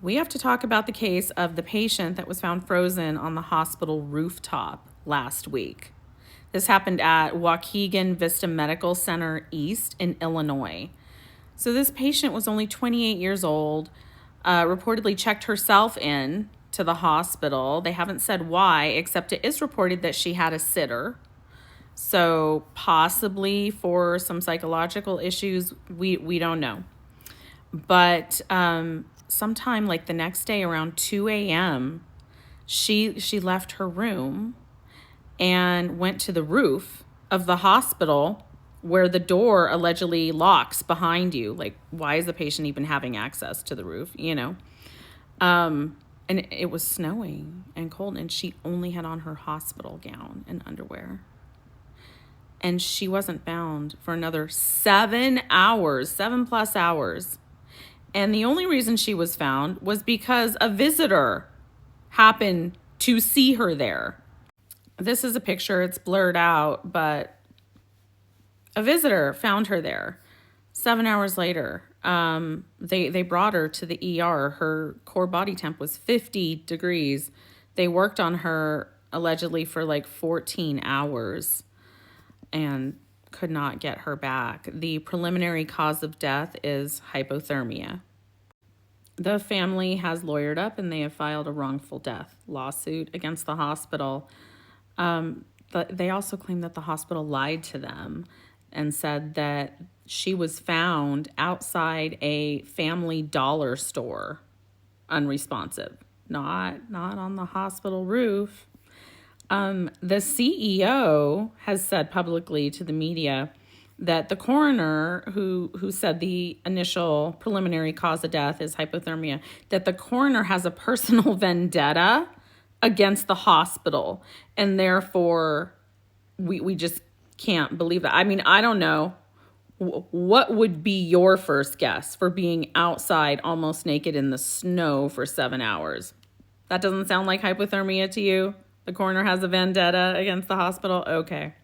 We have to talk about the case of the patient that was found frozen on the hospital rooftop last week. This happened at Waukegan Vista Medical Center East in Illinois. So this patient was only 28 years old, reportedly checked herself in to the hospital. They haven't said why, except it is reported that she had a sitter. So possibly for some psychological issues, we don't know. But sometime like the next day around 2 a.m., she left her room and went to the roof of the hospital where the door allegedly locks behind you. Like, why is the patient even having access to the roof, And it was snowing and cold, and she only had on her hospital gown and underwear. And she wasn't found for another 7 hours, 7+ hours. And the only reason she was found was because a visitor happened to see her there. This is a picture, it's blurred out, but a visitor found her there 7 hours later. They brought her to the ER. Her core body temp was 50 degrees. They worked on her allegedly for like 14 hours and could not get her back. The preliminary cause of death is hypothermia. The family has lawyered up and they have filed a wrongful death lawsuit against the hospital. But they also claim that the hospital lied to them and said that she was found outside a family dollar store, unresponsive, not on the hospital roof. The CEO has said publicly to the media that the coroner who said the initial preliminary cause of death is hypothermia, that the coroner has a personal vendetta against the hospital, and therefore we just can't believe that. I mean, I don't know. What would be your first guess for being outside almost naked in the snow for 7 hours? That doesn't sound like hypothermia to you? The coroner has a vendetta against the hospital? Okay.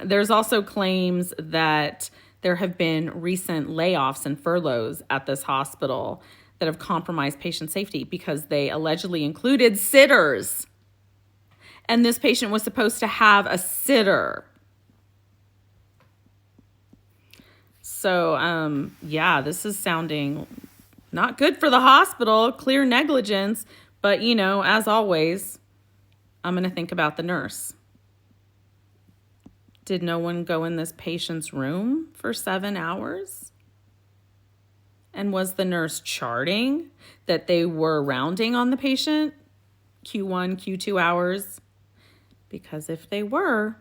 There's also claims that there have been recent layoffs and furloughs at this hospital that have compromised patient safety because they allegedly included sitters. And this patient was supposed to have a sitter. So, this is sounding not good for the hospital, clear negligence. But, as always, I'm going to think about the nurse. Did no one go in this patient's room for 7 hours? And was the nurse charting that they were rounding on the patient? Q1, Q2 hours? Because if they were,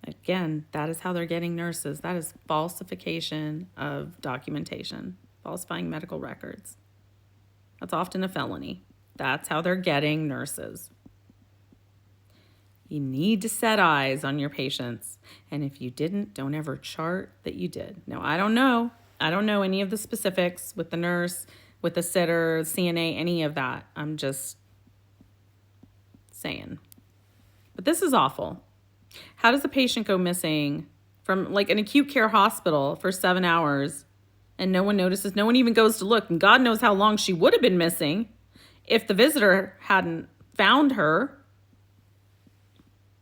again, that is how they're getting nurses. That is falsification of documentation, falsifying medical records. That's often a felony. That's how they're getting nurses. You need to set eyes on your patients. And if you didn't, don't ever chart that you did. Now, I don't know. I don't know any of the specifics with the nurse, with the sitter, CNA, any of that. I'm just saying. But this is awful. How does a patient go missing from like an acute care hospital for 7 hours and no one notices? No one even goes to look. And God knows how long she would have been missing if the visitor hadn't found her.